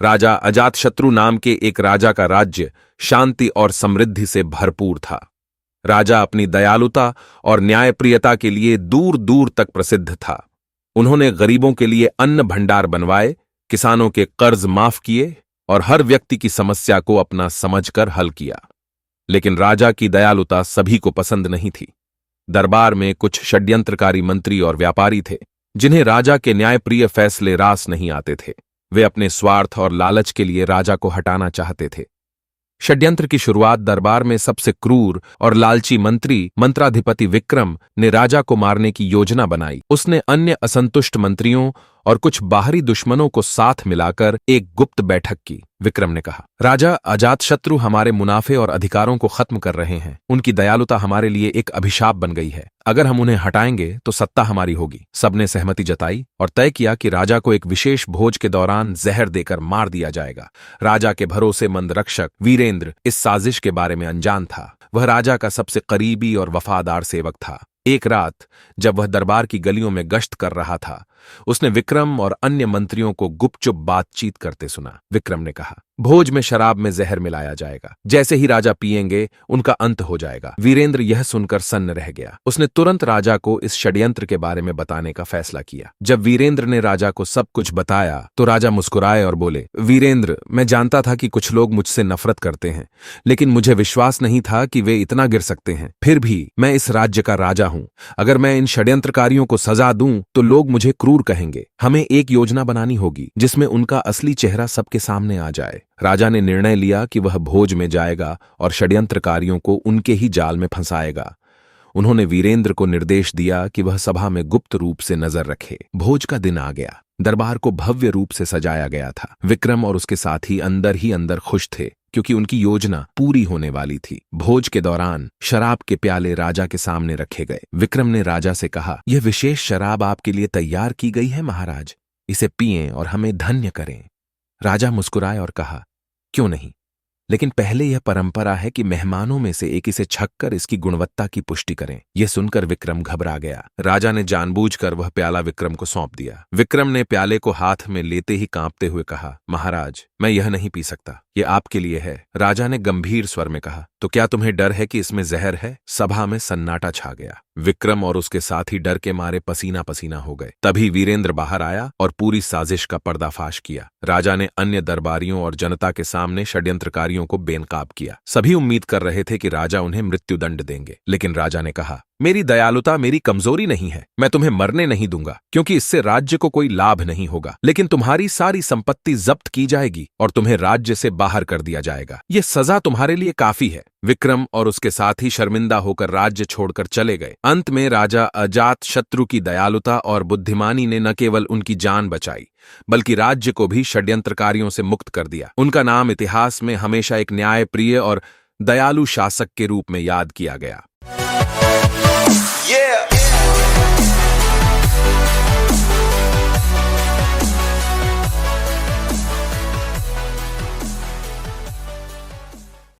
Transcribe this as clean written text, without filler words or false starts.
राजा अजातशत्रु नाम के एक राजा का राज्य शांति और समृद्धि से भरपूर था। राजा अपनी दयालुता और न्यायप्रियता के लिए दूर दूर तक प्रसिद्ध था। उन्होंने गरीबों के लिए अन्न भंडार बनवाए, किसानों के कर्ज माफ किए और हर व्यक्ति की समस्या को अपना समझकर हल किया। लेकिन राजा की दयालुता सभी को पसंद नहीं थी। दरबार में कुछ षड्यंत्रकारी मंत्री और व्यापारी थे जिन्हें राजा के न्यायप्रिय फैसले रास नहीं आते थे। वे अपने स्वार्थ और लालच के लिए राजा को हटाना चाहते थे। षड्यंत्र की शुरुआत दरबार में सबसे क्रूर और लालची मंत्राधिपति विक्रम ने राजा को मारने की योजना बनाई। उसने अन्य असंतुष्ट मंत्रियों और कुछ बाहरी दुश्मनों को साथ मिलाकर एक गुप्त बैठक की। विक्रम ने कहा, राजा अजातशत्रु हमारे मुनाफे और अधिकारों को खत्म कर रहे हैं। उनकी दयालुता हमारे लिए एक अभिशाप बन गई है। अगर हम उन्हें हटाएंगे तो सत्ता हमारी होगी। सबने सहमति जताई और तय किया कि राजा को एक विशेष भोज के दौरान जहर देकर मार दिया जाएगा। राजा के भरोसेमंद रक्षक वीरेंद्र इस साजिश के बारे में अनजान था। वह राजा का सबसे करीबी और वफादार सेवक था। एक रात जब वह दरबार की गलियों में गश्त कर रहा था, उसने विक्रम और अन्य मंत्रियों को गुपचुप बातचीत करते सुना। विक्रम ने कहा, भोज में शराब में जहर मिलाया जाएगा। जैसे ही राजा पिएंगे उनका अंत हो जाएगा। वीरेंद्र यह सुनकर सन्न रह गया। उसने तुरंत राजा को इस षड्यंत्र के बारे में बताने का फैसला किया। जब वीरेंद्र ने राजा को सब कुछ बताया तो राजा मुस्कुराए और बोले, वीरेंद्र, मैं जानता था कि कुछ लोग मुझसे नफरत करते हैं, लेकिन मुझे विश्वास नहीं था कि वे इतना गिर सकते हैं। फिर भी मैं इस राज्य का राजा हूं। अगर मैं इन षड्यंत्रकारियों को सजा दूं तो लोग मुझे क्रूर कहेंगे। हमें एक योजना बनानी होगी जिसमें उनका असली चेहरा सबके सामने आ जाए। राजा ने निर्णय लिया कि वह भोज में जाएगा और षड्यंत्रकारियों को उनके ही जाल में फंसाएगा। उन्होंने वीरेंद्र को निर्देश दिया कि वह सभा में गुप्त रूप से नजर रखे। भोज का दिन आ गया। दरबार को भव्य रूप से सजाया गया था। विक्रम और उसके साथी अंदर ही अंदर खुश थे क्योंकि उनकी योजना पूरी होने वाली थी। भोज के दौरान शराब के प्याले राजा के सामने रखे गए। विक्रम ने राजा से कहा, यह विशेष शराब आपके लिए तैयार की गई है महाराज। इसे पिएं और हमें धन्य करें। राजा मुस्कुराए और कहा, क्यों नहीं, लेकिन पहले यह परंपरा है कि मेहमानों में से एक इसे छककर इसकी गुणवत्ता की पुष्टि करें। यह सुनकर विक्रम घबरा गया। राजा ने जानबूझकर वह प्याला विक्रम को सौंप दिया। विक्रम ने प्याले को हाथ में लेते ही कांपते हुए कहा, महाराज, मैं यह नहीं पी सकता। यह आपके लिए है। राजा ने गंभीर स्वर में कहा, तो क्या तुम्हें डर है कि इसमें जहर है? सभा में सन्नाटा छा गया। विक्रम और उसके साथी डर के मारे पसीना पसीना हो गए। तभी वीरेंद्र बाहर आया और पूरी साजिश का पर्दाफाश किया। राजा ने अन्य दरबारियों और जनता के सामने षड्यंत्रकारियों को बेनकाब किया। सभी उम्मीद कर रहे थे कि राजा उन्हें मृत्युदंड देंगे, लेकिन राजा ने कहा, मेरी दयालुता मेरी कमजोरी नहीं है। मैं तुम्हें मरने नहीं दूंगा क्योंकि इससे राज्य को कोई लाभ नहीं होगा, लेकिन तुम्हारी सारी संपत्ति जब्त की जाएगी और तुम्हें राज्य से बाहर कर दिया जाएगा। यह सजा तुम्हारे लिए काफी है। विक्रम और उसके साथी शर्मिंदा होकर राज्य छोड़कर चले गए। अंत में राजा अजातशत्रु की दयालुता और बुद्धिमानी ने न केवल उनकी जान बचाई बल्कि राज्य को भी षड्यंत्रकारियों से मुक्त कर दिया। उनका नाम इतिहास में हमेशा एक न्यायप्रिय और दयालु शासक के रूप में याद किया गया। Yeah.